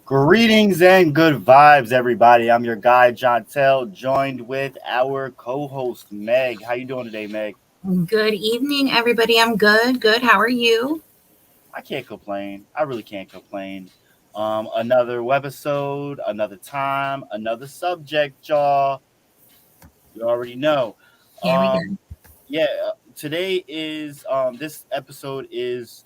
Greetings and good vibes, everybody. I'm your guy, Jontel, joined with our co-host, Meg. How you doing today, Meg? Good evening, everybody. I'm good. Good. How are you? I can't complain. I really can't complain. Another webisode, another time, another subject, y'all. You already know. Here we go. Yeah, today is this episode is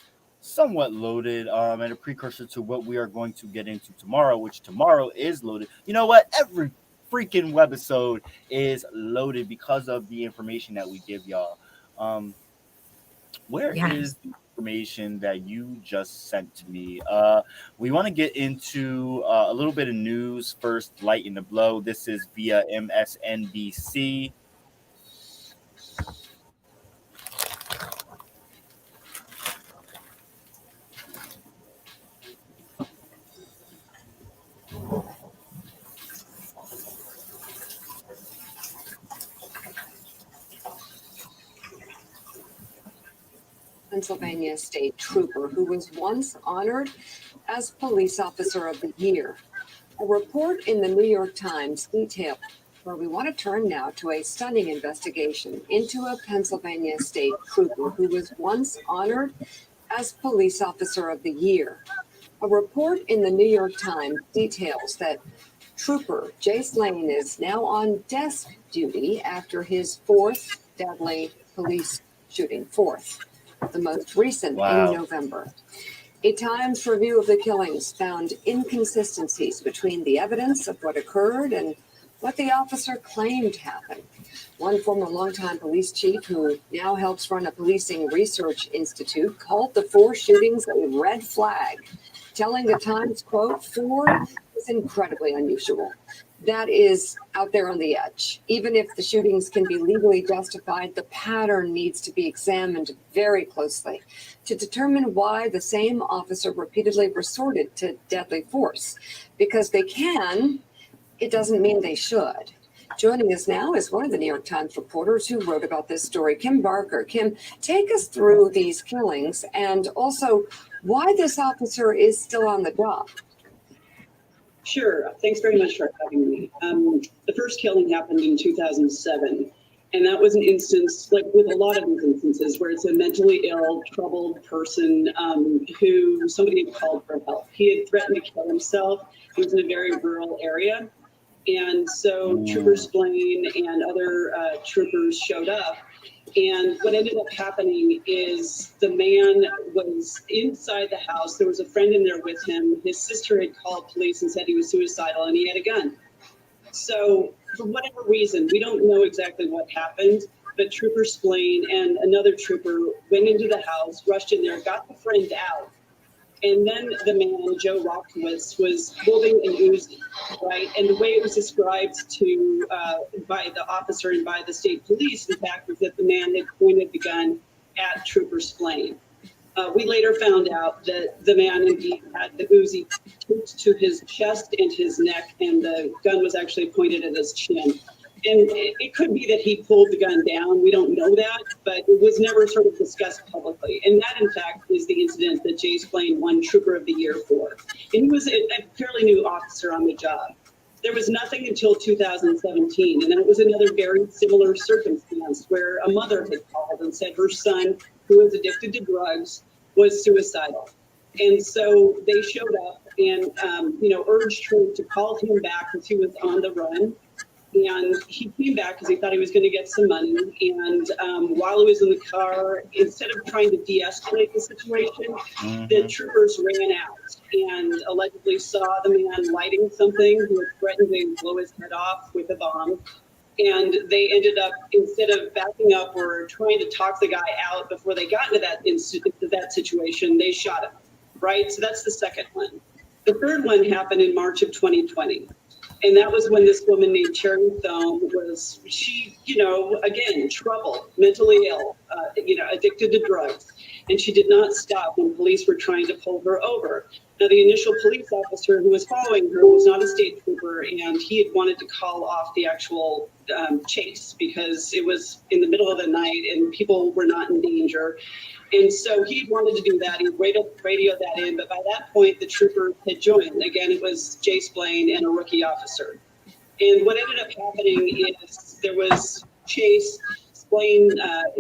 somewhat loaded and a precursor to what we are going to get into tomorrow, which tomorrow is loaded. You know what? Every freaking webisode is loaded because of the information that we give y'all. Where is the information that you just sent to me? We want to get into a little bit of news first, light in the blow. This is via MSNBC. Pennsylvania state trooper who was once honored as Police Officer of the Year. A report in the New York Times detailed where we want to turn now to a stunning investigation into a Pennsylvania state trooper who was once honored as Police Officer of the Year. A report in the New York Times details that Trooper Jace Lane is now on desk duty after his fourth deadly police shooting, the most recent in November. A Times review of the killings found inconsistencies between the evidence of what occurred and what the officer claimed happened. One former longtime police chief who now helps run a policing research institute called the four shootings a red flag, telling the Times, quote, "Four is incredibly unusual. That is out there on the edge. Even if the shootings can be legally justified, the pattern needs to be examined very closely to determine why the same officer repeatedly resorted to deadly force. Because they can, it doesn't mean they should." Joining us now is one of the New York Times reporters who wrote about this story, Kim Barker. Kim, take us through these killings and also why this officer is still on the job. Sure. Thanks very much for having me. The first killing happened in 2007, and that was an instance, like with a lot of these instances, where it's a mentally ill, troubled person who somebody had called for help. He had threatened to kill himself. He was in a very rural area. And so Trooper Splain and other troopers showed up. And what ended up happening is the man was inside the house. There was a friend in there with him. His sister had called police and said he was suicidal and he had a gun. So for whatever reason, we don't know exactly what happened, but Trooper Splain and another trooper went into the house, rushed in there, got the friend out, And then the man, Joe Rockowitz, was holding an Uzi, right? And the way it was described to by the officer and by the state police, in fact, was that the man had pointed the gun at Trooper Splain. We later found out that the man indeed had the Uzi taped to his chest and his neck, and the gun was actually pointed at his chin. And it could be that he pulled the gun down. We don't know that, but it was never sort of discussed publicly. And that, in fact, is the incident that Jay Splain won Trooper of the Year for. And he was a fairly new officer on the job. There was nothing until 2017, and then it was another very similar circumstance where a mother had called and said her son, who was addicted to drugs, was suicidal. And so they showed up and, urged her to call him back because he was on the run. And he came back because he thought he was going to get some money. And while he was in the car, instead of trying to de-escalate the situation, the troopers ran out and allegedly saw the man lighting something who had threatened to blow his head off with a bomb. And they ended up, instead of backing up or trying to talk the guy out before they got into that situation, they shot him, right? So that's the second one. The third one happened in March of 2020. And that was when this woman named Cherry Thome was, again, troubled, mentally ill, addicted to drugs. And she did not stop when police were trying to pull her over. Now, the initial police officer who was following her was not a state trooper, and he had wanted to call off the actual chase because it was in the middle of the night and people were not in danger. And so he wanted to do that. He radioed that in, but by that point, the trooper had joined. Again, it was Jay Splain and a rookie officer. And what ended up happening is there was chase. Splain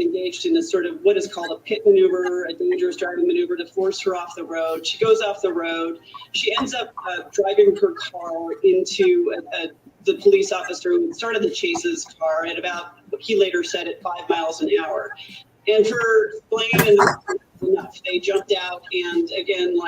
engaged in a sort of what is called a pit maneuver, a dangerous driving maneuver to force her off the road. She goes off the road. She ends up driving her car into the police officer who started the chase's car at about, he later said, at 5 miles an hour. And for Splain and enough, they jumped out and again,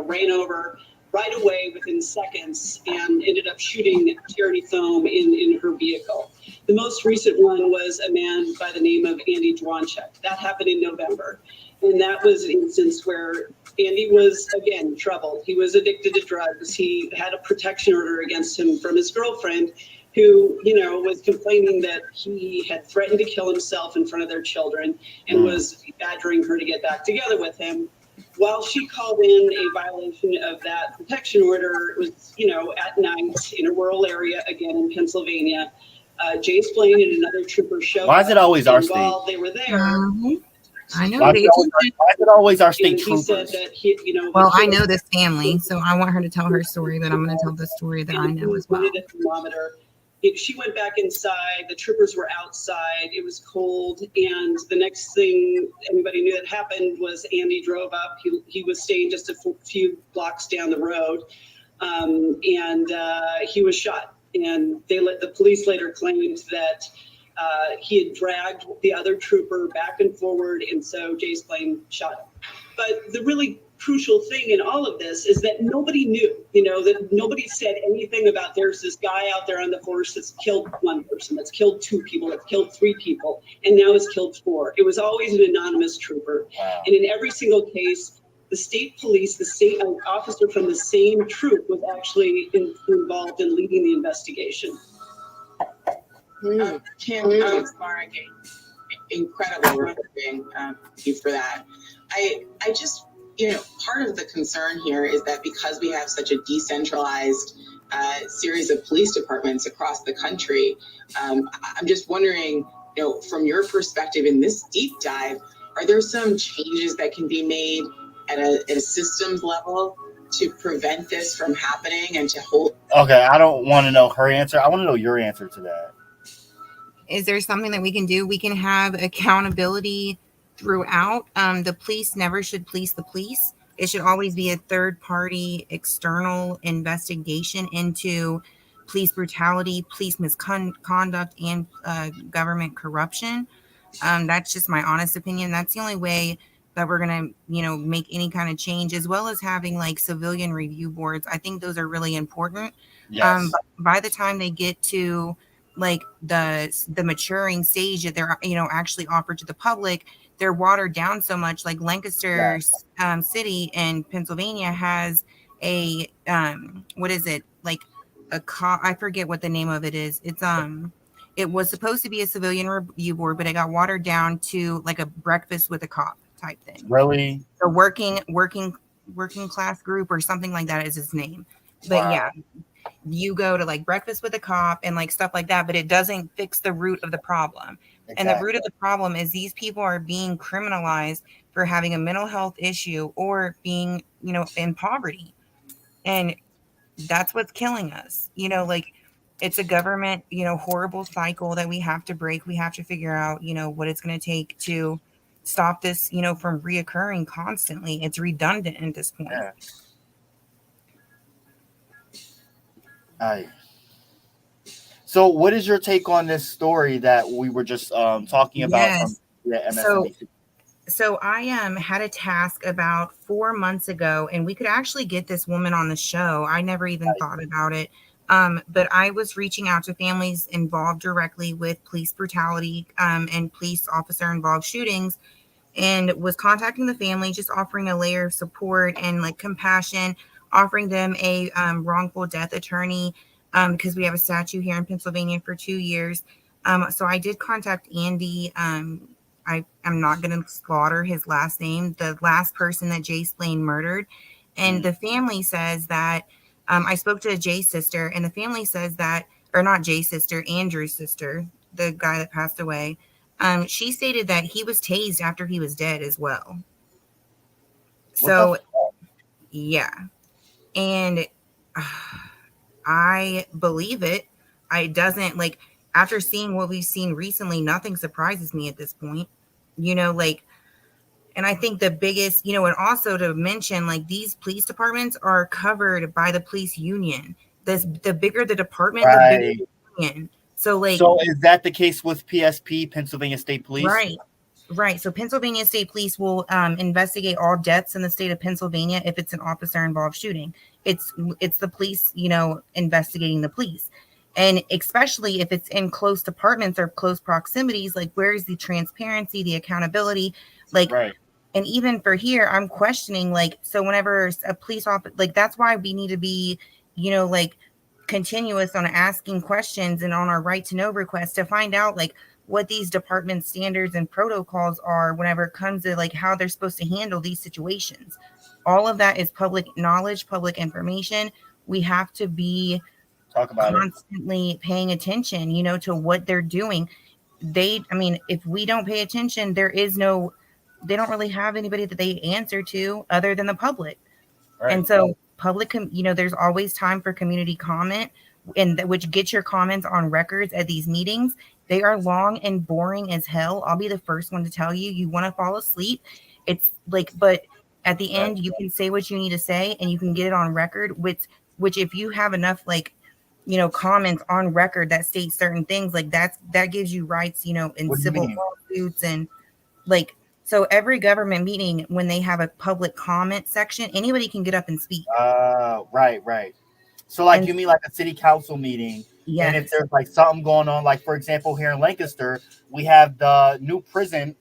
ran over right away within seconds and ended up shooting Charity Thome in her vehicle. The most recent one was a man by the name of Andy Dwanchuk. That happened in November. And that was an instance where Andy was, again, troubled. He was addicted to drugs. He had a protection order against him from his girlfriend who, was complaining that he had threatened to kill himself in front of their children and was badgering her to get back together with him. While she called in a violation of that protection order, it was, at night in a rural area, again in Pennsylvania. Jay Splain and another trooper showed up. Why is it always our state? While they were there, I know. Why is it always our state and he troopers? said that he, Well, I know this family, so I want her to tell her story, but I'm going to tell the story that I know as well. Wanted a thermometer. She went back inside. The troopers were outside. It was cold, and the next thing anybody knew that happened was Andy drove up. He was staying just a few blocks down the road, and he was shot. And the police later claimed that he had dragged the other trooper back and forward, and so Jay Splain shot him. But the really crucial thing in all of this is that nobody knew, that nobody said anything about there's this guy out there on the force that's killed one person, that's killed two people, that's killed three people, and now has killed four. It was always an anonymous trooper. Wow. And in every single case, the state police, the state officer from the same troop was actually involved in leading the investigation. Kim Spargate, incredible reporting. Thank you for that. I just, part of the concern here is that because we have such a decentralized series of police departments across the country, I'm just wondering, from your perspective in this deep dive, are there some changes that can be made at a systems level to prevent this from happening and to hold? Okay, I don't want to know her answer. I want to know your answer to that. Is there something that we can do? We can have accountability throughout. The police never should police the police. It should always be a third-party external investigation into police brutality, police misconduct, and government corruption. That's just my honest opinion. That's the only way that we're going to, make any kind of change, as well as having civilian review boards. I think those are really important. Yes. By the time they get to the maturing stage that they're, actually offered to the public, they're watered down so much. Like Yeah. Lancaster City in Pennsylvania has a what is it, like a cop, I forget what the name of it is. It's it was supposed to be a civilian review board, but it got watered down to like a breakfast with a cop type thing. Really? A working class group or something like that is its name. But yeah, Wow. you go to like breakfast with a cop and like stuff like that, but it doesn't fix the root of the problem. And the root Exactly. of the problem is these people are being criminalized for having a mental health issue or being, in poverty. And that's what's killing us. Like it's a government, horrible cycle that we have to break. We have to figure out, what it's going to take to stop this, from reoccurring constantly. It's redundant at this point. Yeah. I. So, what is your take on this story that we were just talking about from Yes. the So MSNBC? So I had a task about 4 months ago, and we could actually get this woman on the show. I never even thought about it. But I was reaching out to families involved directly with police brutality and police officer involved shootings, and was contacting the family, just offering a layer of support and like compassion, offering them a wrongful death attorney because we have a statute here in Pennsylvania for 2 years. So I did contact Andy. I'm not going to slaughter his last name, the last person that Jay Splain murdered. And Mm. the family says that I spoke to Jay's sister, and the family says that, or not Jay's sister, Andrew's sister, the guy that passed away. She stated that he was tased after he was dead as well. What the? So, yeah. And I believe it. I doesn't like, after seeing what we've seen recently, nothing surprises me at this point. Like, and I think the biggest, and also to mention, like, these police departments are covered by the police union. The bigger the department, the bigger Right. the union. So, like, So, is that the case with PSP, Pennsylvania State Police? right. Right. So Pennsylvania State Police will investigate all deaths in the state of Pennsylvania if it's an officer involved shooting. It's the police, investigating the police. And especially if it's in close departments or close proximities, like where is the transparency, the accountability? Like, Right. and even for here, I'm questioning, like, so whenever a police officer, like, that's why we need to be, like, continuous on asking questions and on our right to know requests to find out, like, what these department standards and protocols are whenever it comes to like how they're supposed to handle these situations. All of that is public knowledge, public information. We have to be Talk about it. constantly paying attention, to what they're doing. I mean, if we don't pay attention, they don't really have anybody that they answer to other than the public. Right. And so there's always time for community comment, and which gets your comments on records at these meetings. They are long and boring as hell. I'll be the first one to tell you, you want to fall asleep. It's like, but at the end, you can say what you need to say and you can get it on record, which if you have enough, like, comments on record that state certain things, like that gives you rights, in What do you civil mean? lawsuits. And like, so every government meeting, when they have a public comment section, anybody can get up and speak. Right. So, like, And you mean like a city council meeting, and if yes, there's like something going on, like for example, here in Lancaster, we have the new prison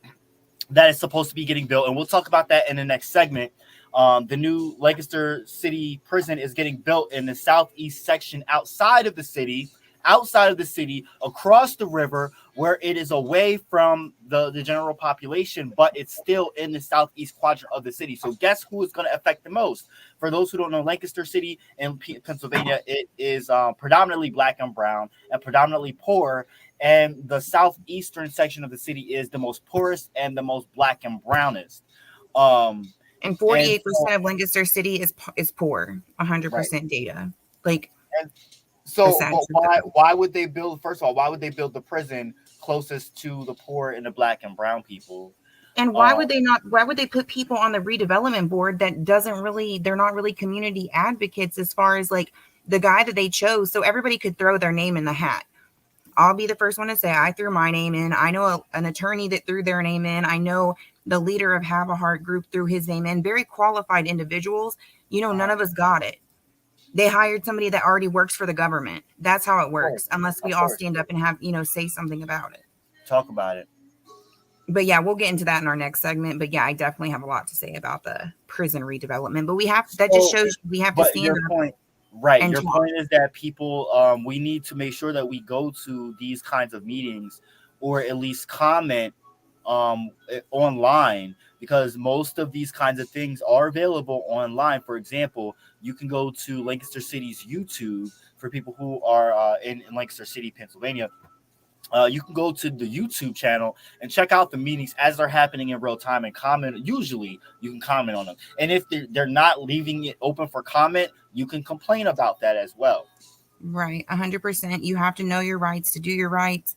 that is supposed to be getting built, and we'll talk about that in the next segment. The new Lancaster City Prison is getting built in the southeast section outside of the city, across the river, where it is away from the general population, but it's still in the southeast quadrant of the city. So guess who is going to affect the most? For those who don't know, Lancaster City in Pennsylvania, it is predominantly black and brown and predominantly poor. And the southeastern section of the city is the most poorest and the most black and brownest. Um, and and 48% of Lancaster City is poor. right. 100% data. Like, And the so, sad but truth of it. why would they build? First of all, why would they build the prison closest to the poor and the black and brown people? And why would they not? Why would they put people on the redevelopment board that they're not really community advocates as far as like the guy that they chose, so everybody could throw their name in the hat. I'll be the first one to say I threw my name in. I know an attorney that threw their name in. I know the leader of Have a Heart Group threw his name in. Very qualified individuals. None of us got it. They hired somebody that already works for the government. That's how it works, unless we all stand up and have, say something about it. Talk about it. But yeah, we'll get into that in our next segment. But yeah, I definitely have a lot to say about the prison redevelopment. But that just So, shows we have to but stand your up point, right? and Your talk. point is that people, we need to make sure that we go to these kinds of meetings, or at least comment online, because most of these kinds of things are available online. For example, you can go to Lancaster City's YouTube for people who are in Lancaster City, Pennsylvania. You can go to the YouTube channel and check out the meetings as they're happening in real time and comment. Usually, you can comment on them. And if they're not leaving it open for comment, you can complain about that as well. Right, 100%. You have to know your rights to do your rights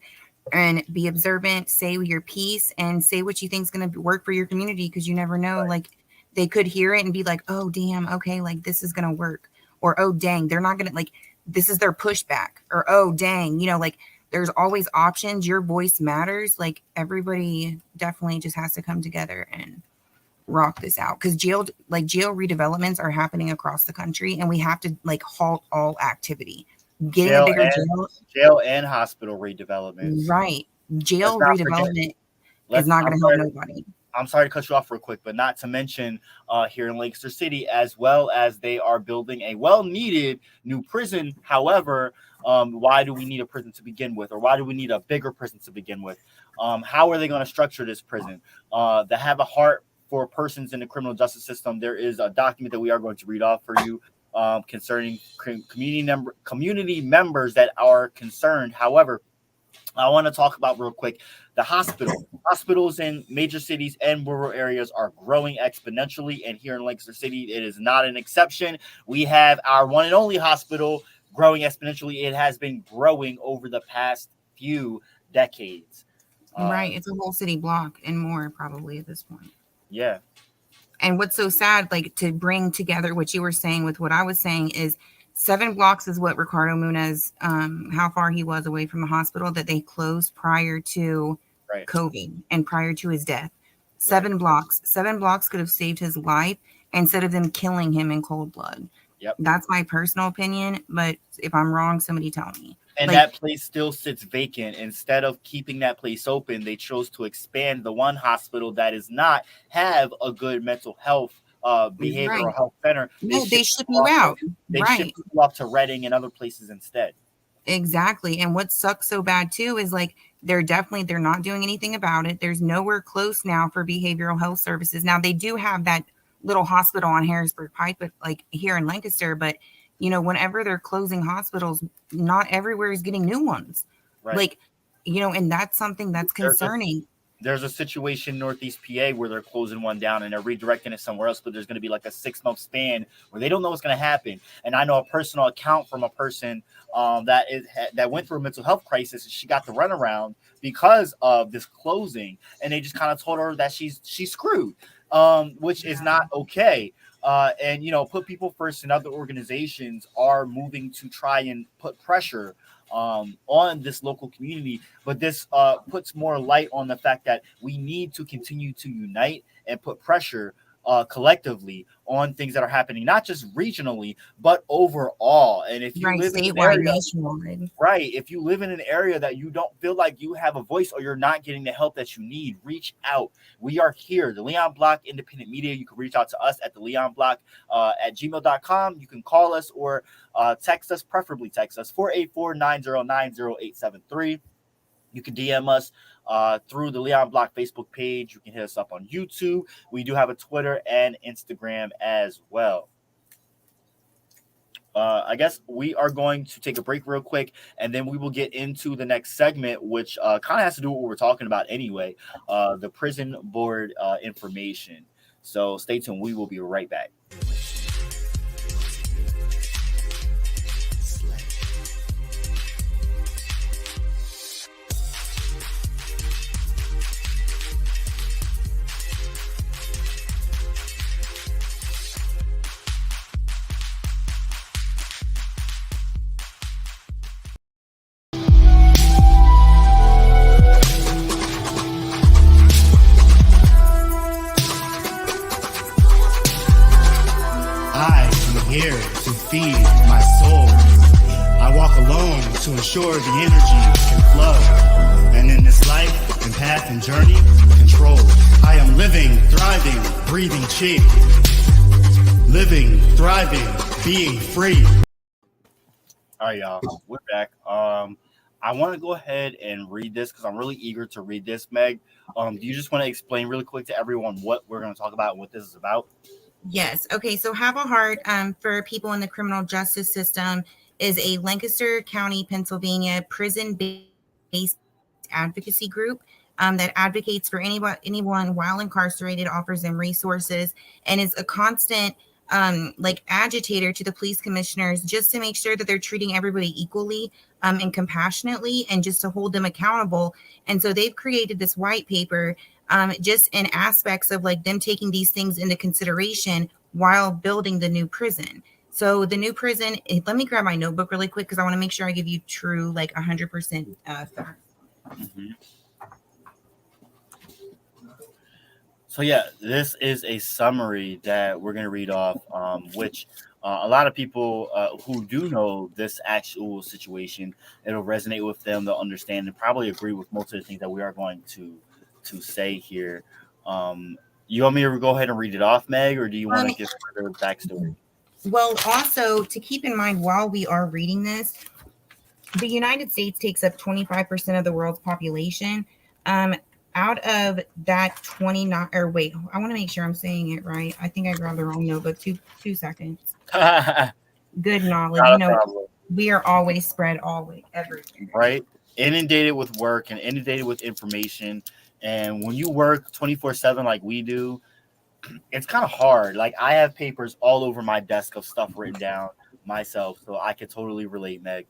and be observant, say your piece, and say what you think is going to work for your community, because you never know. Right. Like, they could hear it and be like, oh, damn, okay, like this is going to work. Or, oh, dang, they're not going to, like, this is their pushback. Or, oh, dang, like, there's always options. Your voice matters. Like, everybody definitely just has to come together and rock this out, because jail redevelopments are happening across the country, and we have to like halt all activity. Getting a Jail bigger and jail and hospital redevelopments. right, Let's jail not forget. redevelopment is not going to help nobody. I'm sorry to cut you off real quick, but not to mention here in Lancaster City, as well as they are building a well-needed new prison. However, why do we need a prison to begin with, or why do we need a bigger prison to begin with? How are they going to structure this prison? They have a heart for persons in the criminal justice system. There is a document that we are going to read off for you concerning community members that are concerned. However, I want to talk about real quick the hospital. Hospitals in major cities and rural areas are growing exponentially, and here in Lancaster City, it is not an exception. We have our one and only hospital growing exponentially. It has been growing over the past few decades. Right, it's a whole city block and more probably at this point. Yeah. And what's so sad, like, to bring together what you were saying with what I was saying, is 7 blocks is what Ricardo Munez, how far he was away from the hospital that they closed prior to COVID and prior to his death. 7 blocks. 7 blocks could have saved his life instead of them killing him in cold blood. Yep. That's my personal opinion, but if I'm wrong, somebody tell me. And that place still sits vacant. Instead of keeping that place open, they chose to expand the one hospital that does not have a good mental health behavioral health center. No, they ship you out. They ship you off to Reading and other places instead. Exactly. And what sucks so bad too is like they're not doing anything about it. There's nowhere close now for behavioral health services. Now they do have that little hospital on Harrisburg Pike, but like here in Lancaster, but whenever they're closing hospitals, not everywhere is getting new ones. Right. Like, and that's something that's concerning. There's a situation in Northeast PA where they're closing one down and they're redirecting it somewhere else, but there's going to be like a 6-month span where they don't know what's going to happen. And I know a personal account from a person that went through a mental health crisis, and she got the runaround because of this closing, and they just kind of told her that she's screwed, which is not okay. And put people first, and other organizations are moving to try and put pressure on this local community, but this puts more light on the fact that we need to continue to unite and put pressure collectively on things that are happening, not just regionally, but overall. And if you live in an area, if you live in an area that you don't feel like you have a voice, or you're not getting the help that you need, reach out. We are here, the Leon Block Independent Media. You can reach out to us at the Leon Block at gmail.com. You can call us or text us, preferably text us, 484-909-0873. You can DM us through the Leon Block Facebook page. You can hit us up on YouTube. We do have a Twitter and Instagram as well. I guess we are going to take a break real quick, and then we will get into the next segment, which kind of has to do with what we're talking about anyway, the prison board information. So stay tuned. We will be right back. Feed my soul. I walk alone to ensure the energy can flow. And in this life and path and journey, Living, thriving, breathing cheap. Living, thriving, being free. All right, y'all, we're back. I want to go ahead and read this because I'm really eager to read this, Meg. Do you just want to explain really quick to everyone what we're going to talk about and what this is about? Yes. Okay. So Have a Heart for people in the criminal justice system is a Lancaster County, Pennsylvania prison-based advocacy group that advocates for anyone while incarcerated, offers them resources, and is a constant like agitator to the police commissioners just to make sure that they're treating everybody equally and compassionately and just to hold them accountable. And so they've created this white paper just in aspects of like them taking these things into consideration while building the new prison. So the new prison, let me grab my notebook really quick because I want to make sure I give you true, like 100% facts. Mm-hmm. So yeah, this is a summary that we're going to read off, which a lot of people who do know this actual situation, it'll resonate with them. They'll understand and probably agree with most of the things that we are going to say here. You want me to go ahead and read it off, Meg, or do you want to give further backstory? Well, also to keep in mind while we are reading this, the United States takes up 25% of the world's population. Out of that 29, or wait, I want to make sure I'm saying it right. I think I grabbed the wrong notebook. Two seconds. Good knowledge. Not You a know, problem. we are always spread always everything. Right? Inundated with work and inundated with information. And when you work 24/7 like we do, it's kind of hard. Like I have papers all over my desk of stuff written down myself, so I could totally relate, Meg.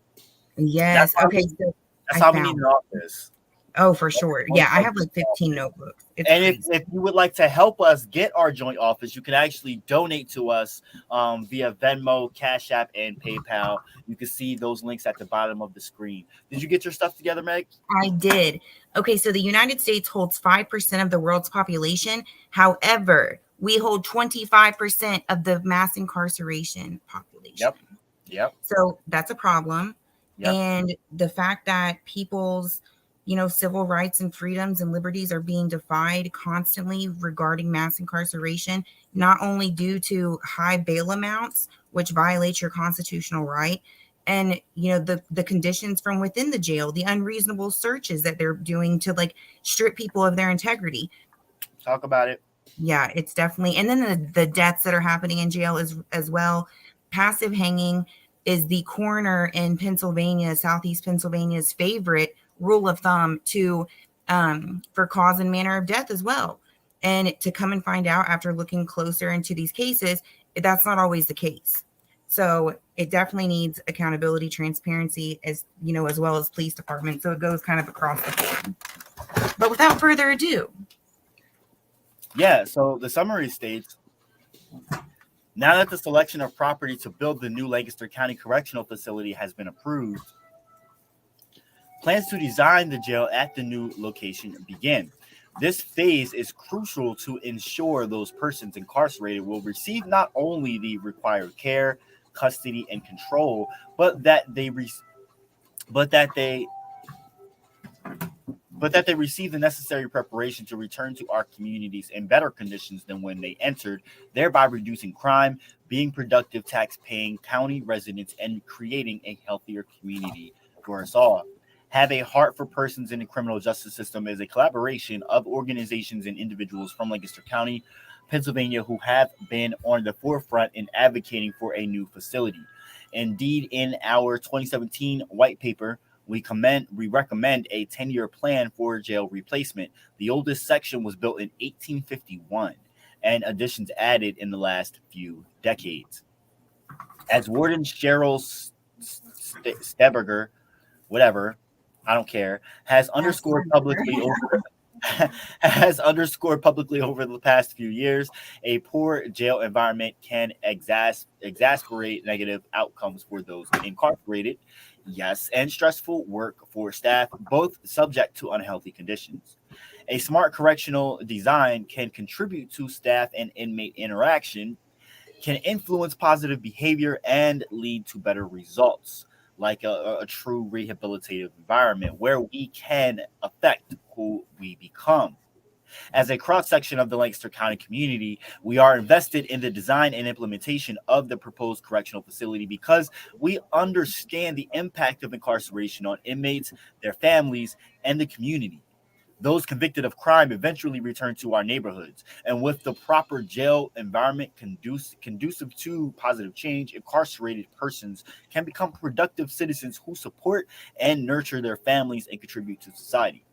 Yes. Okay. So That's I how we need found. an office. Oh, for sure. Yeah, I have like 15 notebooks. It's And crazy. if you would like to help us get our joint office, you can actually donate to us via Venmo, Cash App, and PayPal. You can see those links at the bottom of the screen. Did you get your stuff together, Meg? I did. Okay, so the United States holds 5% of the world's population. However, we hold 25% of the mass incarceration population. Yep. So that's a problem. Yep. And the fact that people's, civil rights and freedoms and liberties are being defied constantly regarding mass incarceration, not only due to high bail amounts, which violates your constitutional right, and the conditions from within the jail, the unreasonable searches that they're doing to like strip people of their integrity. Talk about it. Yeah, it's definitely, and then the deaths that are happening in jail as well. Passive hanging is the coroner in Pennsylvania, Southeast Pennsylvania's favorite rule of thumb to for cause and manner of death as well. And to come and find out after looking closer into these cases, that's not always the case. So it definitely needs accountability, transparency, as well as police department. So it goes kind of across the board. But without further ado. Yeah, so the summary states, now that the selection of property to build the new Lancaster County Correctional Facility has been approved, plans to design the jail at the new location begin. This phase is crucial to ensure those persons incarcerated will receive not only the required care, custody, and control, but that they receive the necessary preparation to return to our communities in better conditions than when they entered, thereby reducing crime, being productive tax-paying county residents, and creating a healthier community for us all. Have a Heart for Persons in the Criminal Justice System is a collaboration of organizations and individuals from Lancaster County, Pennsylvania, who have been on the forefront in advocating for a new facility. Indeed, in our 2017 white paper, we recommend a 10-year plan for jail replacement. The oldest section was built in 1851, and additions added in the last few decades. As Warden Cheryl Steberger, whatever, I don't care, has underscored publicly over the past few years, a poor jail environment can exasperate negative outcomes for those incarcerated. Yes, and stressful work for staff, both subject to unhealthy conditions. A smart correctional design can contribute to staff and inmate interaction, can influence positive behavior, and lead to better results, like a true rehabilitative environment where we can affect who we become. As a cross-section of the Lancaster County community, we are invested in the design and implementation of the proposed correctional facility because we understand the impact of incarceration on inmates, their families, and the community. Those convicted of crime eventually return to our neighborhoods. And with the proper jail environment conducive to positive change, incarcerated persons can become productive citizens who support and nurture their families and contribute to society.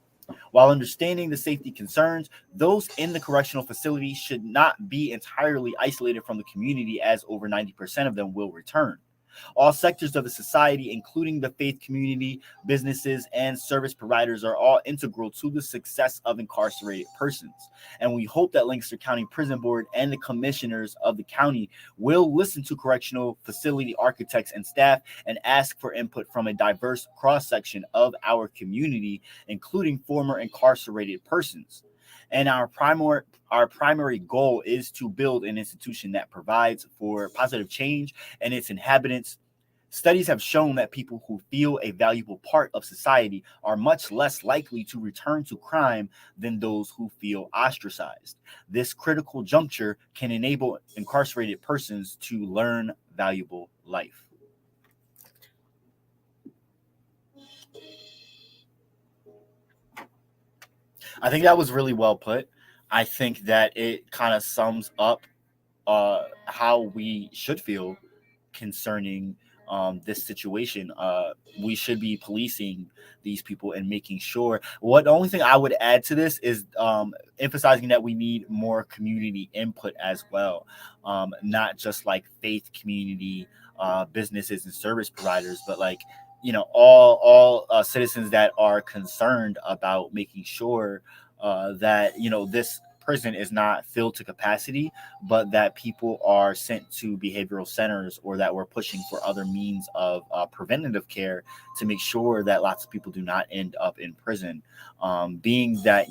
While understanding the safety concerns, those in the correctional facility should not be entirely isolated from the community, as over 90% of them will return. All sectors of the society, including the faith community, businesses, and service providers, are all integral to the success of incarcerated persons. And we hope that Lancaster County Prison Board and the commissioners of the county will listen to correctional facility architects and staff and ask for input from a diverse cross-section of our community, including former incarcerated persons. And our primary goal is to build an institution that provides for positive change and its inhabitants. Studies have shown that people who feel a valuable part of society are much less likely to return to crime than those who feel ostracized. This critical juncture can enable incarcerated persons to learn valuable life. I think that was really well put. I think that it kind of sums up how we should feel concerning this situation. We should be policing these people and making sure. The only thing I would add to this is emphasizing that we need more community input as well, not just like faith community, businesses and service providers, but like all citizens that are concerned about making sure that this prison is not filled to capacity, but that people are sent to behavioral centers, or that we're pushing for other means of preventative care to make sure that lots of people do not end up in prison. Being that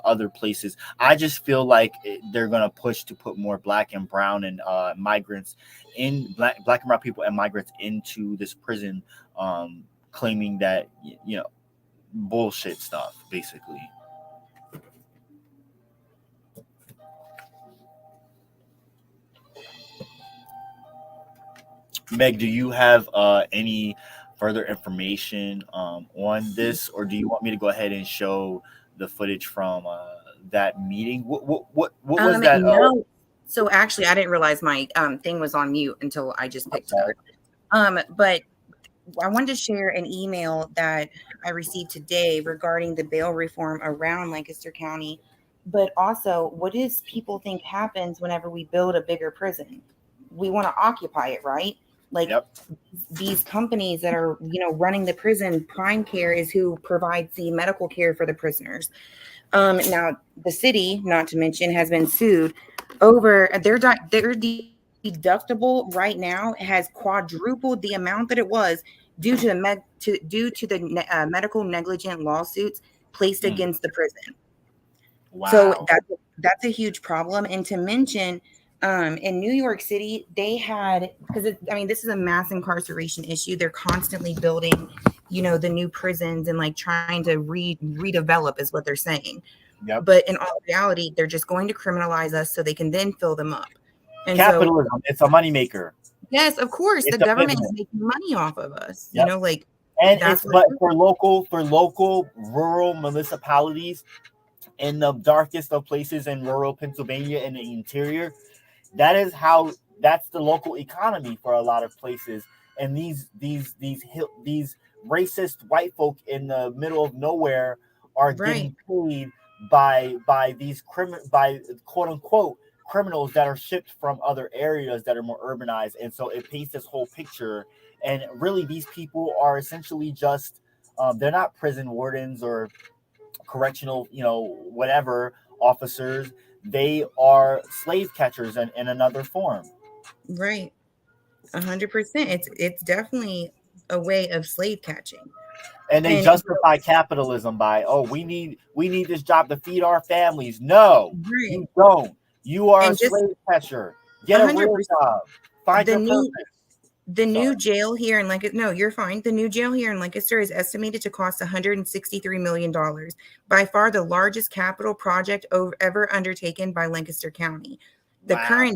other places, I just feel like they're going to push to put more black and brown and migrants in black and brown people and migrants into this prison, claiming that bullshit stuff basically. Meg, do you have any further information on this, or do you want me to go ahead and show the footage from that meeting? What was that? No. So actually, I didn't realize my thing was on mute until I just picked it up. But I wanted to share an email that I received today regarding the bail reform around Lancaster County, but also what does people think happens whenever we build a bigger prison? We want to occupy it, right? Like these companies that are, running the prison, Prime Care is who provides the medical care for the prisoners. Now the city, not to mention, has been sued over their deductible right now has quadrupled the amount that it was due to the medical negligent lawsuits placed against the prison. Wow. So that's a huge problem. And to mention, in New York City, they had, because this is a mass incarceration issue. They're constantly building, the new prisons and like trying to redevelop is what they're saying. Yep. But in all reality, they're just going to criminalize us so they can then fill them up. And capitalism, it's a moneymaker. Yes, of course, the government is making money off of us. Yep. And but for local rural municipalities in the darkest of places in rural Pennsylvania in the interior, that's the local economy for a lot of places. And these racist white folk in the middle of nowhere are getting paid by these by quote unquote criminals that are shipped from other areas that are more urbanized. And so it paints this whole picture. And really, these people are essentially just they're not prison wardens or correctional, whatever officers. They are slave catchers in another form. Right. 100%. It's definitely a way of slave catching. And they justify capitalism by, we need this job to feed our families. No, you don't. You are a slave catcher. Get a real job. Find your purpose. The Sorry. new jail here in Lancaster, no, you're fine. The new jail here in Lancaster is estimated to cost $163 million, by far the largest capital project ever undertaken by Lancaster County. The Wow.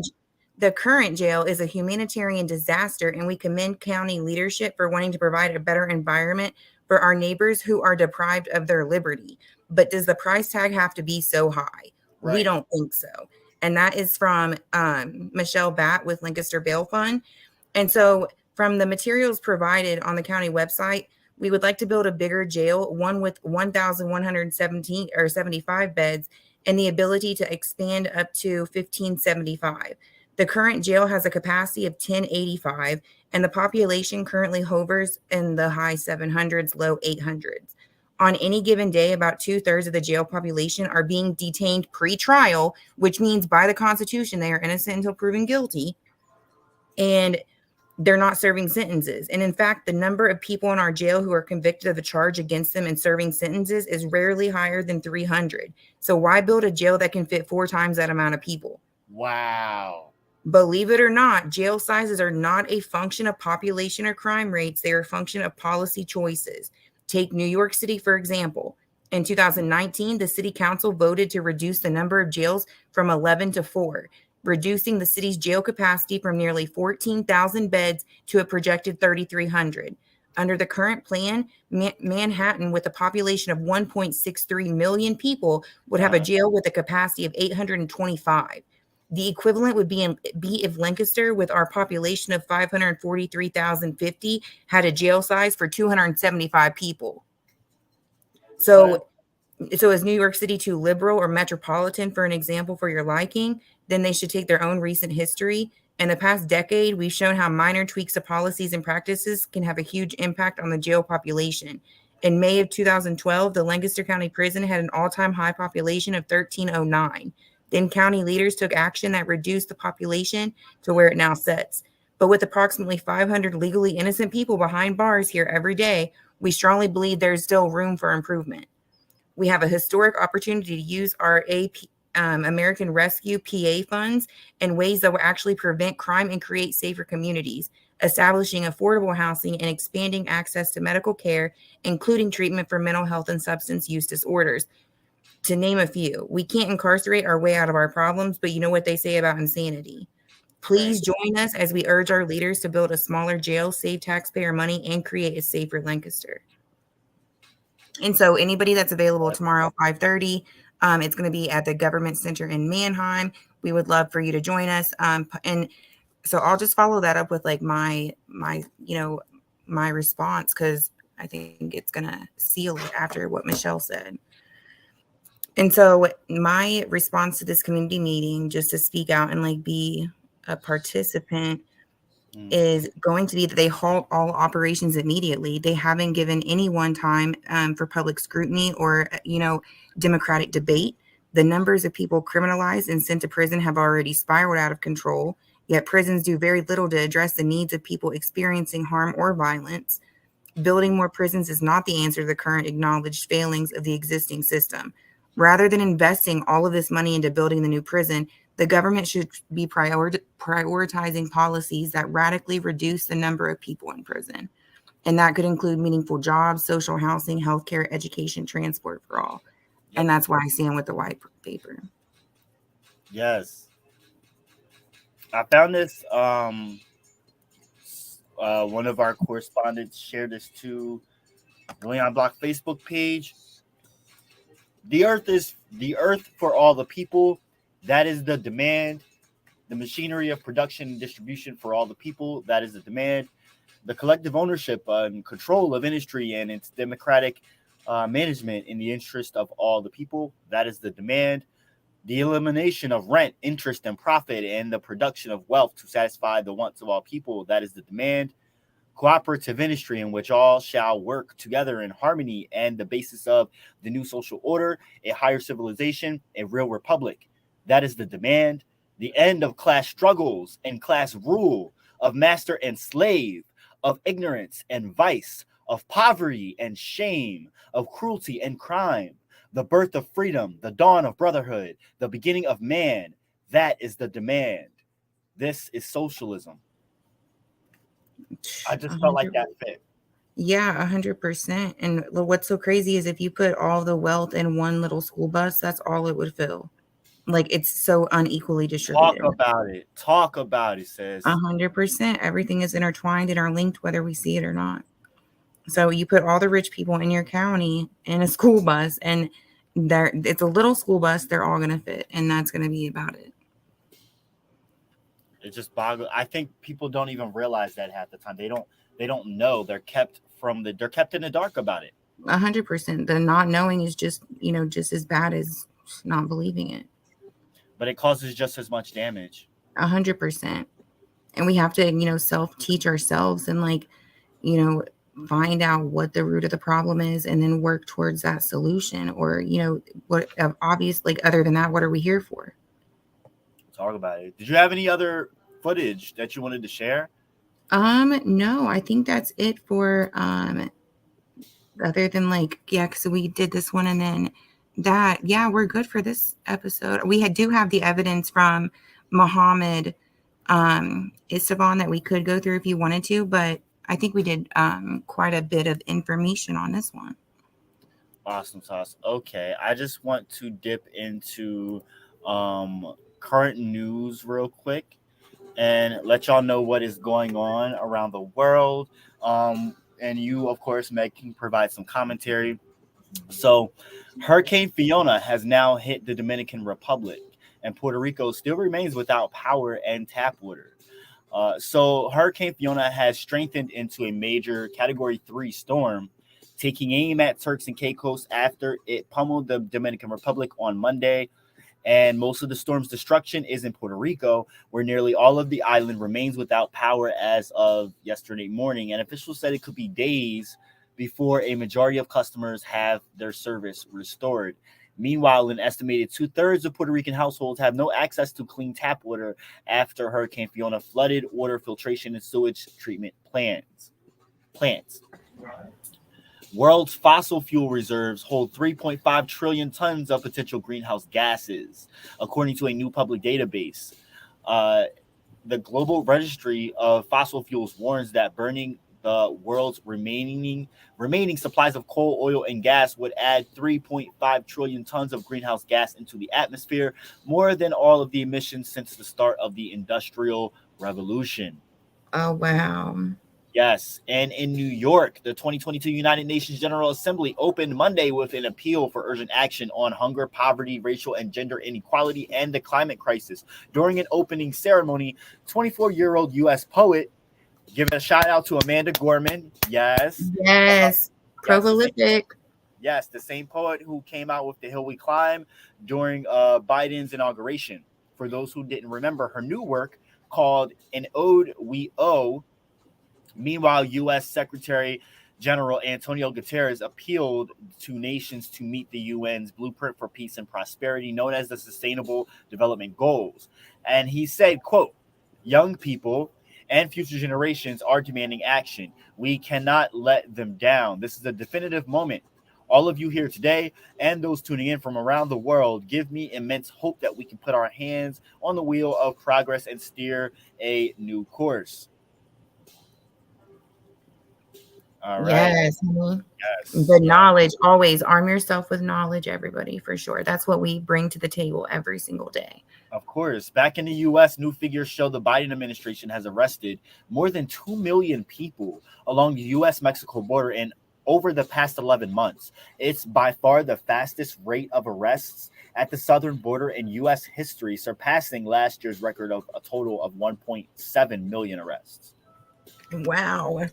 current jail is a humanitarian disaster, and we commend county leadership for wanting to provide a better environment for our neighbors who are deprived of their liberty. But does the price tag have to be so high? We Right. don't think so. And that is from Michelle Batt with Lancaster Bail Fund. And so, from the materials provided on the county website, we would like to build a bigger jail, one with 1,117 or 75 beds, and the ability to expand up to 1,575. The current jail has a capacity of 1085, and the population currently hovers in the high 700s, low 800s. On any given day, about 2/3 of the jail population are being detained pre-trial, which means by the Constitution they are innocent until proven guilty. And they're not serving sentences. And in fact, the number of people in our jail who are convicted of a charge against them and serving sentences is rarely higher than 300. So why build a jail that can fit 4 times that amount of people? Wow. Believe it or not, jail sizes are not a function of population or crime rates. They are a function of policy choices. Take New York City, for example. In 2019, the city council voted to reduce the number of jails from 11 to 4, reducing the city's jail capacity from nearly 14,000 beds to a projected 3,300. Under the current plan, Manhattan, with a population of 1.63 million people, would have a jail with a capacity of 825. The equivalent would be if Lancaster, with our population of 543,050, had a jail size for 275 people. So is New York City too liberal or metropolitan, for an example, for your liking? Then they should take their own recent history. In the past decade, we've shown how minor tweaks of policies and practices can have a huge impact on the jail population. In May of 2012, the Lancaster County Prison had an all-time high population of 1,309. Then county leaders took action that reduced the population to where it now sits. But with approximately 500 legally innocent people behind bars here every day, we strongly believe there's still room for improvement. We have a historic opportunity to use our American Rescue PA funds in ways that will actually prevent crime and create safer communities, establishing affordable housing and expanding access to medical care, including treatment for mental health and substance use disorders, to name a few. We can't incarcerate our way out of our problems, but you know what they say about insanity. Please join us as we urge our leaders to build a smaller jail, save taxpayer money, and create a safer Lancaster. And so anybody that's available tomorrow, 5:30, it's going to be at the Government Center in Mannheim. We would love for you to join us. And so I'll just follow that up with like my response, because I think it's going to seal it after what Michelle said. And so my response to this community meeting, just to speak out and like be a participant, is going to be that they halt all operations immediately. They haven't given anyone time for public scrutiny or, democratic debate. The numbers of people criminalized and sent to prison have already spiraled out of control, yet prisons do very little to address the needs of people experiencing harm or violence. Building more prisons is not the answer to the current acknowledged failings of the existing system. Rather than investing all of this money into building the new prison, the government should be prioritizing policies that radically reduce the number of people in prison. And that could include meaningful jobs, social housing, healthcare, education, transport for all. Yep. And that's why I stand with the white paper. Yes. I found this, one of our correspondents shared this to the Leon Block Facebook page. The earth for all the people. That is the demand. The machinery of production and distribution for all the people. That is the demand. The collective ownership and control of industry and its democratic management in the interest of all the people. That is the demand. The elimination of rent, interest, and profit, and the production of wealth to satisfy the wants of all people. That is the demand. Cooperative industry in which all shall work together in harmony, and the basis of the new social order, a higher civilization, a real republic. That is the demand. The end of class struggles and class rule, of master and slave, of ignorance and vice, of poverty and shame, of cruelty and crime. The birth of freedom, the dawn of brotherhood, the beginning of man. That is the demand. This is socialism. I just felt like 100. that fit. Yeah, 100%. And what's so crazy is if you put all the wealth in one little school bus, that's all it would fill. Like it's so unequally Talk distributed. about it. Talk about it, sis. 100%. Everything is intertwined and are linked, whether we see it or not. So you put all the rich people in your county in a school bus, and it's a little school bus. They're all gonna fit, and that's gonna be about it. It just boggles. I think people don't even realize that half the time. They don't know. They're kept in the dark about it. 100%. The not knowing is just as bad as not believing it. But it causes just as much damage. 100%. And we have to self teach ourselves and you know find out what the root of the problem is and then work towards that solution, or what obvious, like, other than that, what are we here for? Talk about it. Did you have any other footage that you wanted to share? No, I think that's it for other than because we did this one, and then that, yeah, we're good for this episode. Do have the evidence from Muhammad Esteban that we could go through if you wanted to, but I think we did quite a bit of information on this one. Awesome sauce. Okay, I just want to dip into current news real quick and let y'all know what is going on around the world. And you, of course, Meg, can provide some commentary. So, Hurricane Fiona has now hit the Dominican Republic, and Puerto Rico still remains without power and tap water. So, Hurricane Fiona has strengthened into a major Category 3 storm, taking aim at Turks and Caicos after it pummeled the Dominican Republic on Monday. And most of the storm's destruction is in Puerto Rico, where nearly all of the island remains without power as of yesterday morning. And officials said it could be days before a majority of customers have their service restored. Meanwhile, an estimated 2/3 of Puerto Rican households have no access to clean tap water after Hurricane Fiona flooded water filtration and sewage treatment plants. World's fossil fuel reserves hold 3.5 trillion tons of potential greenhouse gases, according to a new public database. The Global Registry of Fossil Fuels warns that burning the world's remaining supplies of coal, oil, and gas would add 3.5 trillion tons of greenhouse gas into the atmosphere, more than all of the emissions since the start of the Industrial Revolution. Oh, wow. Yes, and in New York, the 2022 United Nations General Assembly opened Monday with an appeal for urgent action on hunger, poverty, racial and gender inequality, and the climate crisis. During an opening ceremony, 24-year-old U.S. poet, giving a shout out to Amanda Gorman, yes, prolific. Yes, the same poet who came out with The Hill We Climb during Biden's inauguration. For those who didn't remember, her new work called An Ode We Owe. Meanwhile, U.S. Secretary General Antonio Guterres appealed to nations to meet the UN's blueprint for peace and prosperity, known as the Sustainable Development Goals. And he said, quote, young people and future generations are demanding action. We cannot let them down. This is a definitive moment. All of you here today and those tuning in from around the world give me immense hope that we can put our hands on the wheel of progress and steer a new course. All right. Yes. Yes. The knowledge, always arm yourself with knowledge, everybody, for sure. That's what we bring to the table every single day. Of course. Back in the U.S., new figures show the Biden administration has arrested more than 2 million people along the U.S.-Mexico border in over the past 11 months. It's by far the fastest rate of arrests at the southern border in U.S. history, surpassing last year's record of a total of 1.7 million arrests. Wow.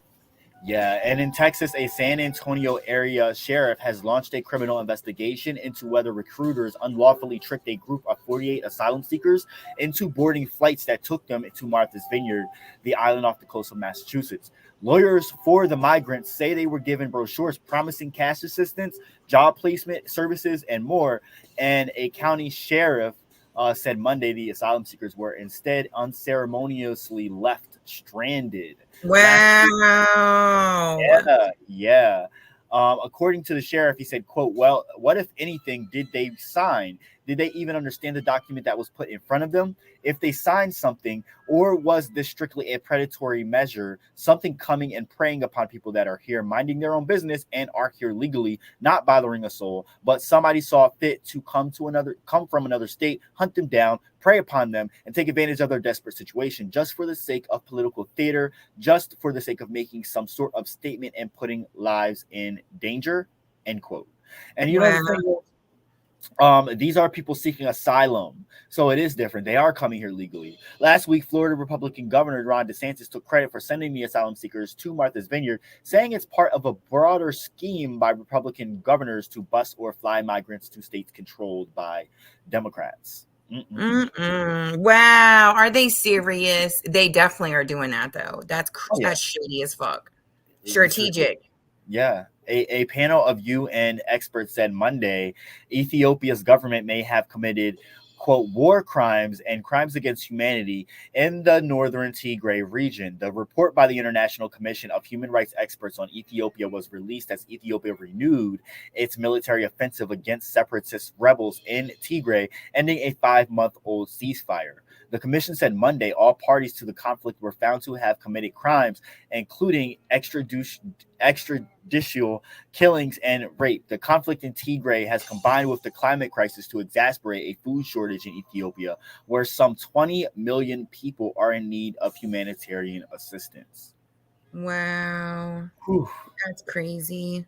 Yeah, and in Texas, a San Antonio area sheriff has launched a criminal investigation into whether recruiters unlawfully tricked a group of 48 asylum seekers into boarding flights that took them to Martha's Vineyard, the island off the coast of Massachusetts. Lawyers for the migrants say they were given brochures promising cash assistance, job placement services, and more. And a county sheriff said Monday the asylum seekers were instead unceremoniously left stranded. Wow. Yeah. According to the sheriff, he said, quote, well, what if anything did they sign? Did they even understand the document that was put in front of them? If they signed something, or was this strictly a predatory measure, something coming and preying upon people that are here minding their own business and are here legally, not bothering a soul, but somebody saw fit to come from another state, hunt them down, prey upon them, and take advantage of their desperate situation just for the sake of political theater, just for the sake of making some sort of statement and putting lives in danger, end quote. And you know the thing is, these are people seeking asylum, so it is different. They are coming here legally. Last week, Florida Republican Governor Ron DeSantis took credit for sending the asylum seekers to Martha's Vineyard, saying it's part of a broader scheme by Republican governors to bus or fly migrants to states controlled by Democrats. Wow, are they serious? They definitely are doing that though. That's shady as fuck. Strategic. Yeah. A panel of UN experts said Monday Ethiopia's government may have committed, quote, war crimes and crimes against humanity in the northern Tigray region. The report by the International Commission of Human Rights Experts on Ethiopia was released as Ethiopia renewed its military offensive against separatist rebels in Tigray, ending a 5-month-old ceasefire. The commission said Monday all parties to the conflict were found to have committed crimes, including extrajudicial killings and rape. The conflict in Tigray has combined with the climate crisis to exacerbate a food shortage in Ethiopia, where some 20 million people are in need of humanitarian assistance. Wow. Whew. That's crazy.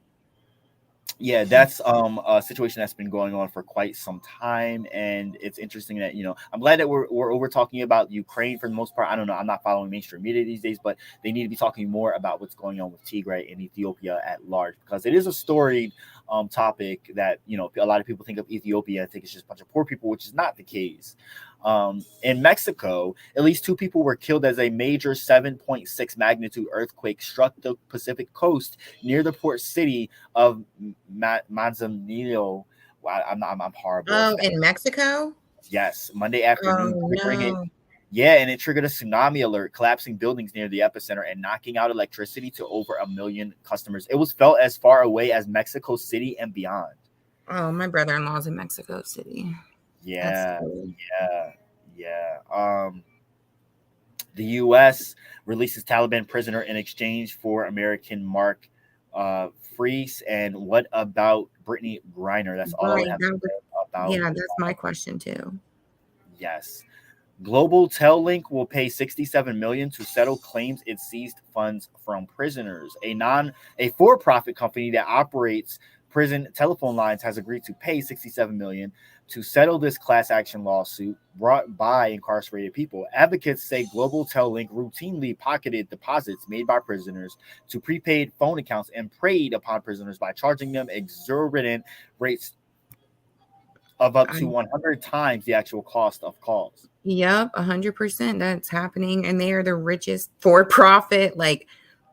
Yeah, that's a situation that's been going on for quite some time, and it's interesting that I'm glad that we're over talking about Ukraine for the most part. I don't know, I'm not following mainstream media these days, but they need to be talking more about what's going on with Tigray and Ethiopia at large, because it is a storied topic that a lot of people think of Ethiopia. I think it's just a bunch of poor people, which is not the case. In Mexico, at least 2 people were killed as a major 7.6 magnitude earthquake struck the Pacific coast near the port city of Manzanillo. Wow, I'm horrible. Oh, in Mexico? Yes, Monday afternoon. Oh, no. And it triggered a tsunami alert, collapsing buildings near the epicenter and knocking out electricity to over 1 million customers. It was felt as far away as Mexico City and beyond. Oh, my brother-in-law's in Mexico City. Yeah. The U.S. releases Taliban prisoner in exchange for American Mark Freese. And what about Brittany Griner? That's all I have to say about. Yeah, that's my question too. Yes. Global Tel-Link will pay $67 million to settle claims it seized funds from prisoners. A for-profit company that operates prison telephone lines has agreed to pay $67 million to settle this class action lawsuit brought by incarcerated people. Advocates say Global Tel-Link routinely pocketed deposits made by prisoners to prepaid phone accounts and preyed upon prisoners by charging them exorbitant rates of up to 100 times the actual cost of calls. Yep, 100%. That's happening. And they are the richest for-profit, like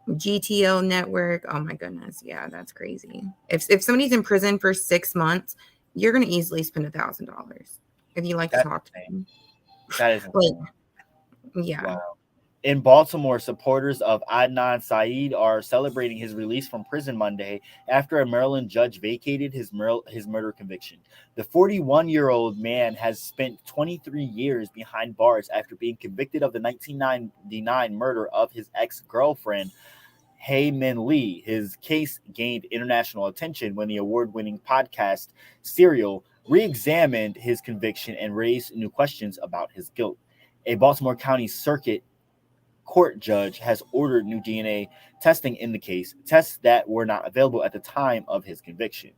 GTL network. Oh my goodness. Yeah, that's crazy. If somebody's in prison for 6 months, you're going to easily spend $1,000 if you like to talk to them. That is insane. Yeah. Wow. In Baltimore, supporters of Adnan Syed are celebrating his release from prison Monday after a Maryland judge vacated his murder conviction. The 41-year-old man has spent 23 years behind bars after being convicted of the 1999 murder of his ex-girlfriend, Hae Min Lee. His case gained international attention when the award-winning podcast Serial re-examined his conviction and raised new questions about his guilt. A Baltimore County Circuit Court judge has ordered new DNA testing in the case, tests that were not available at the time of his conviction.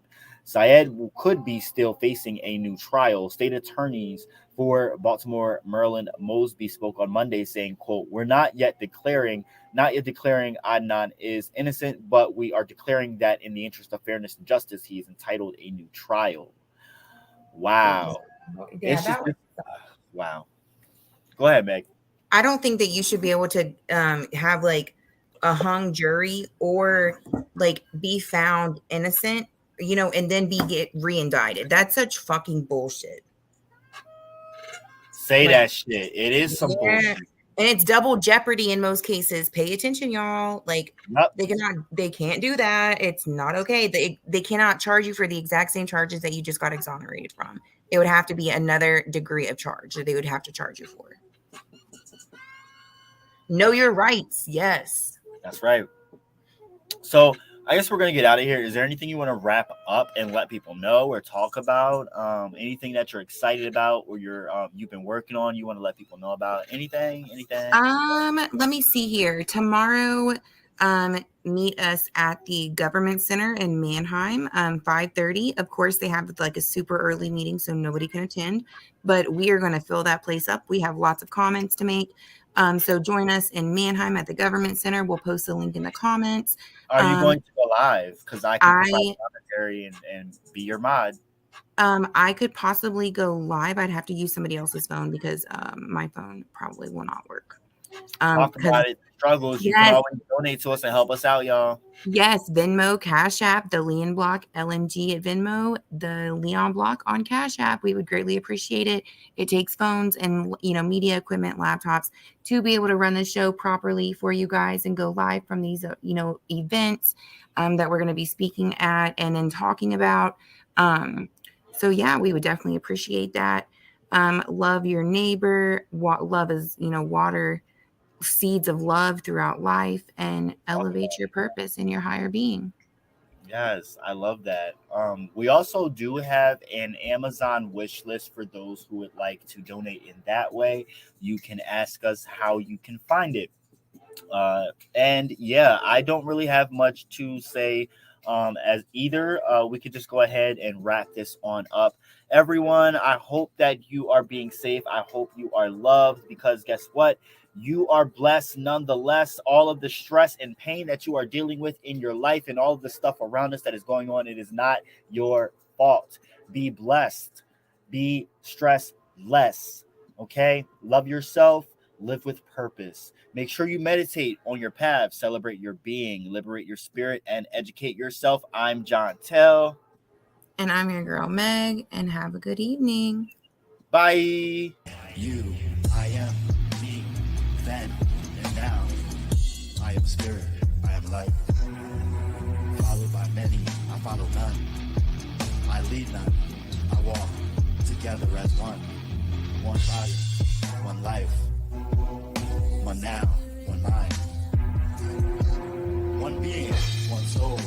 Syed could be still facing a new trial. State attorneys for Baltimore, Maryland Mosby spoke on Monday saying, quote, "We're not yet declaring Adnan is innocent, but we are declaring that in the interest of fairness and justice, he is entitled a new trial." Wow. Yeah, wow. Go ahead, Meg. I don't think that you should be able to have like a hung jury or like be found innocent, and then get re-indicted. That's such fucking bullshit. Say that shit. It is some bullshit. And it's double jeopardy in most cases. Pay attention, y'all. Like Yep. they can't do that. It's not okay. They cannot charge you for the exact same charges that you just got exonerated from. It would have to be another degree of charge that they would have to charge you for. Know your rights. Yes. That's right. So I guess we're gonna get out of here. Is there anything you want to wrap up and let people know or talk about? Anything that you're excited about or you've been working on? You want to let people know about anything? Let me see here. Tomorrow, meet us at the Government Center in Mannheim, 5:30. Of course, they have like a super early meeting, so nobody can attend. But we are going to fill that place up. We have lots of comments to make. So join us in Mannheim at the Government Center. We'll post a link in the comments. Are you going to go live? Because I can provide commentary and be your mod. I could possibly go live. I'd have to use somebody else's phone because my phone probably will not work. Talk about it. Struggles. You can always donate to us and help us out, y'all. Yes, Venmo, Cash App, the Leon Block, LMG at Venmo, the Leon Block on Cash App. We would greatly appreciate it. It takes phones and media equipment, laptops to be able to run the show properly for you guys and go live from these events that we're going to be speaking at and then talking about. So yeah, we would definitely appreciate that. Love your neighbor. Love is water. Seeds of love throughout life and elevate your purpose in your higher being. Yes, I love that. We also do have an Amazon wish list for those who would like to donate in that way. You can ask us how you can find it. And yeah, I don't really have much to say as either. We could just go ahead and wrap this on up. Everyone, I hope that you are being safe. I hope you are loved because guess what? You are blessed nonetheless. All of the stress and pain that you are dealing with in your life and all of the stuff around us that is going on, it is not your fault. Be blessed. Be stress less. Okay? Love yourself. Live with purpose. Make sure you meditate on your path. Celebrate your being. Liberate your spirit and educate yourself. I'm John Tell. And I'm your girl, Meg. And have a good evening. Bye. You, I am, me, then and now. I am spirit, I am light. Followed by many, I follow none. I lead none, I walk together as one. One body, one life. One now, one mind. One being, one soul.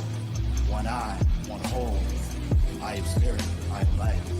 One eye, one whole. I am spirit, I am life.